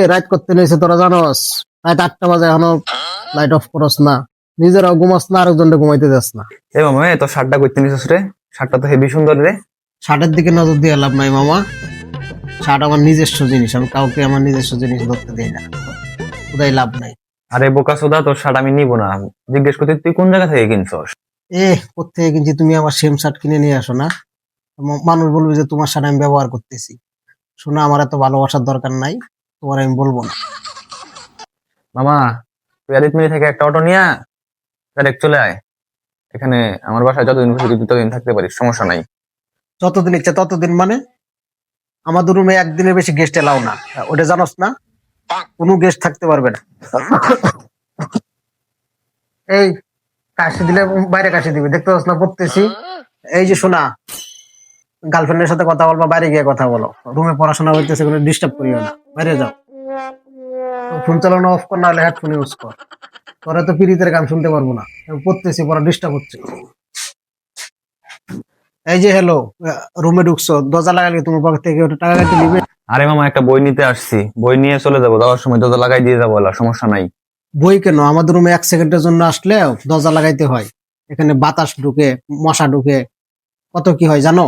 রাত করতে নিয়েছে তোরা জানোস, রাত 8টা বাজে এখনো লাইট অফ করস না, নিজেরাও ঘুমাস না, আরেকজনকে ঘুমাইতে যাস না। এ মামা তো শার্টটা করতে নিছিস রে? শার্টটা তো হেভি সুন্দর রে। শার্টের দিকে নজর দিয়ে লাভ নাই মামা, শার্ট আমার নিজস্ব জিনিস, আমি কাউকে আমার নিজস্ব জিনিস ধরতে দিই না, কোথায় লাভ নাই। আরে বোকা সোদা, তোর শার্ট আমি নিব না। জিজ্ঞেস করতে তুই কোন জায়গা থেকে কিনছস? কোথেকে কিনছি? তুমি আমার সেম শার্ট কিনে নিয়ে আসো না, মানুষ বলবে যে তোমার শার্ট আমি ব্যবহার করতেছি। শোনা, আমার এত ভালোবাসার দরকার নাই, তোমার আমি বলবো না। মামা, তুই আদিতমিরি থেকে একটা অটো নিয়ে ডাইরেক্ট চলে আয় এখানে। আমার বাসায় যতদিন খুশি তুই ততদিন থাকতে পারিস, সমস্যা নাই। যতদিন ইচ্ছা ততদিন মানে? আমাদের রুমে একদিনের বেশি গেস্ট এলাও না, ওটা জানোস না? কোনো গেস্ট থাকতে পারবে না। এই কাশি দিলে বাইরে কাশি দিবি, দেখতে পাস না পড়তেছি? এই যে শোনা, গার্লফ্রেন্ডের সাথে কথা বলবা, বাইরে গিয়ে কথা বলো। রুমে পড়াশোনা হইতেছে, কোনো ডিস্টার্ব করিও না, বাইরে যাও। ফোন চালানো অফ কর, নাহলে হেডফোন ইউজ কর। তোরা তো পিরিতের গান শুনতে পারবো না, আমি পড়তেছি, পড়া ডিস্টার্ব হচ্ছে। এই যে হ্যালো, রুমে ঢুকছো, দরজা লাগালে তোমার পকেট থেকে ওটা টাকা কাটে নিবে? আরে মামা, একটা বই নিতে আসছি, বই নিয়ে চলে যাবো, যাওয়ার সময় দরজা লাগাই দিয়ে যাবো, সমস্যা নাই। বই কেন? আমাদের রুমে 1 সেকেন্ডের জন্য আসলে দরজা লাগাইতে হয়, এখানে বাতাস ঢুকে, মশা ঢুকে, কত কি হয় জানো?